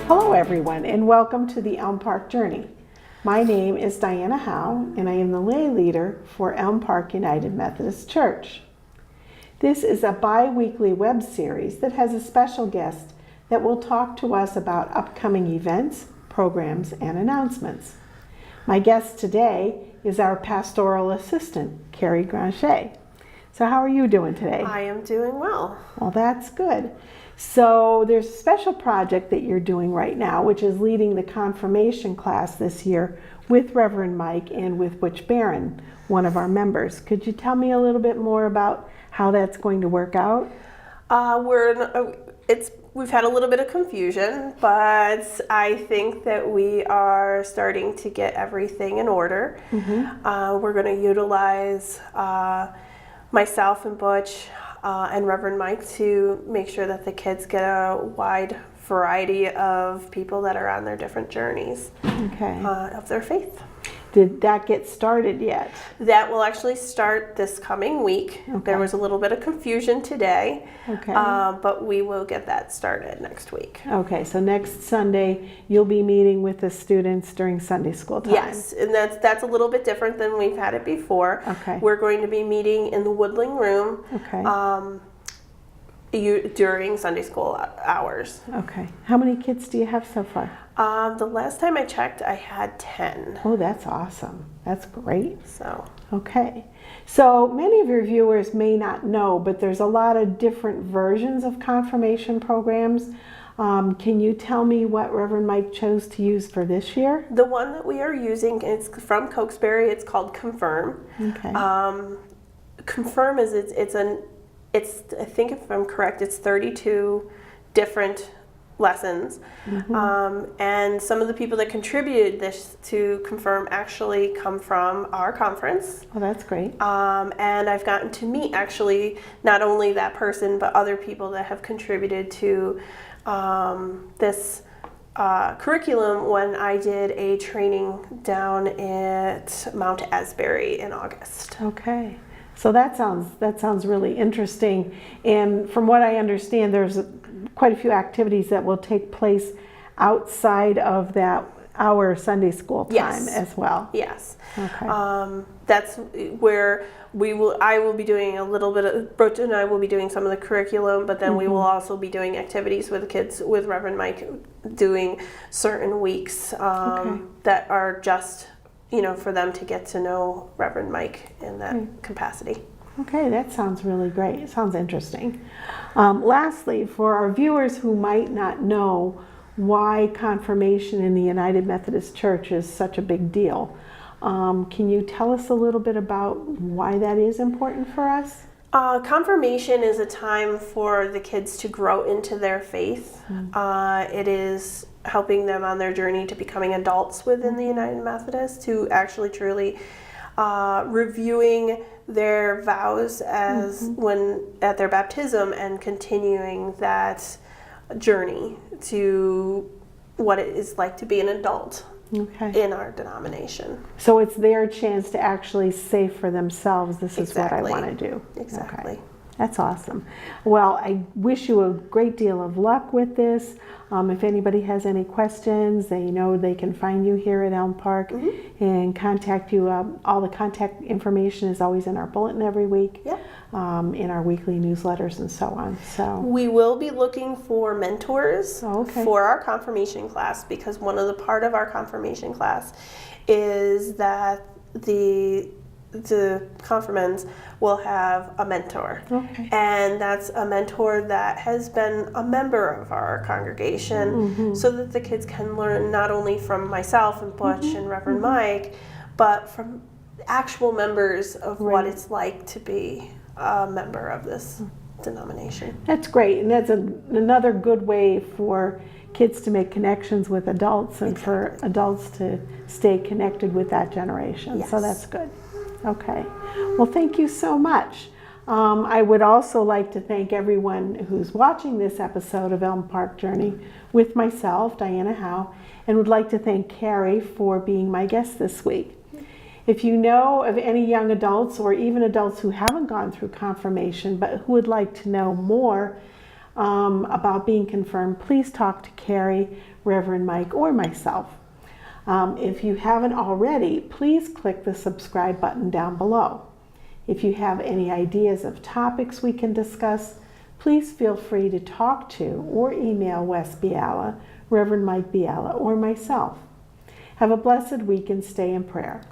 Hello everyone, and welcome to the Elm Park Journey. My name is Diana Howe, and I am the lay leader for Elm Park United Methodist Church. This is a bi-weekly web series that has a special guest that will talk to us about upcoming events, programs, and announcements. My guest today is our Pastoral Assistant, Carrie Granche. So how are you doing today? I am doing well. Well, that's good. So there's a special project that you're doing right now, which is leading the confirmation class this year with Reverend Mike and with Butch Barron, one of our members. Could you tell me a little bit more about how that's going to work out? We've had a little bit of confusion, but I think that we are starting to get everything in order. Mm-hmm. We're going to utilize myself and Butch and Reverend Mike to make sure that the kids get a wide variety of people that are on their different journeys of their faith. Did that get started yet? That will actually start this coming week. Okay. There was a little bit of confusion today, but we will get that started next week. Okay, so next Sunday you'll be meeting with the students during Sunday school time. Yes, and that's a little bit different than we've had it before. Okay. We're going to be meeting in the Woodling Room. Okay. During Sunday school hours. Okay. How many kids do you have so far? The last time I checked, I had 10. Oh, that's awesome. That's great. So. Okay. So many of your viewers may not know, but there's a lot of different versions of confirmation programs. Can you tell me what Reverend Mike chose to use for this year? The one that we are using, it's from Cokesbury. It's called Confirm. Okay. Confirm is it's I think if I'm correct, it's 32 different lessons. Mm-hmm. And some of the people that contributed this to Confirm actually come from our conference. Oh, that's great. And I've gotten to meet actually not only that person, but other people that have contributed to this curriculum when I did a training down at Mount Asbury in August. Okay. So that sounds really interesting, and from what I understand, there's quite a few activities that will take place outside of that hour Sunday school time as well. Yes. Okay. That's where I will be doing a little bit of, Butch and I will be doing some of the curriculum, but then mm-hmm. we will also be doing activities with the kids with Reverend Mike, doing certain weeks that are just for them to get to know Reverend Mike in that capacity. Okay, that sounds really great. It sounds interesting. Lastly, for our viewers who might not know why confirmation in the United Methodist Church is such a big deal, can you tell us a little bit about why that is important for us? Confirmation is a time for the kids to grow into their faith. Mm-hmm. It is helping them on their journey to becoming adults within the United Methodist, to actually truly reviewing their vows as mm-hmm. when at their baptism and continuing that journey to what it is like to be an adult in our denomination. So it's their chance to actually say for themselves, this is what I want to do. Exactly. Okay. That's awesome. Well, I wish you a great deal of luck with this. If anybody has any questions, they know they can find you here at Elm Park mm-hmm. and contact you. All the contact information is always in our bulletin every week, in our weekly newsletters and so on. So we will be looking for mentors for our confirmation class, because one of the part of our confirmation class is that the confirmands will have a mentor. Okay. And that's a mentor that has been a member of our congregation, mm-hmm. so that the kids can learn not only from myself and Butch mm-hmm. and Reverend mm-hmm. Mike, but from actual members of what it's like to be a member of this denomination. That's great, and that's another good way for kids to make connections with adults and for adults to stay connected with that generation. Yes. So that's good. Okay. Well, thank you so much. I would also like to thank everyone who's watching this episode of Elm Park Journey with myself, Diana Howe, and would like to thank Carrie for being my guest this week. If you know of any young adults or even adults who haven't gone through confirmation but who would like to know more about being confirmed, please talk to Carrie, Reverend Mike, or myself. If you haven't already, please click the subscribe button down below. If you have any ideas of topics we can discuss, please feel free to talk to or email Wes Biala, Reverend Mike Biala, or myself. Have a blessed week and stay in prayer.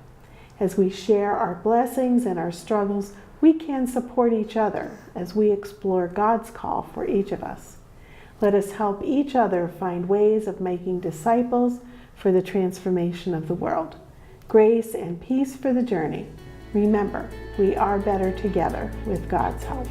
As we share our blessings and our struggles, we can support each other as we explore God's call for each of us. Let us help each other find ways of making disciples for the transformation of the world. Grace and peace for the journey. Remember, we are better together with God's help.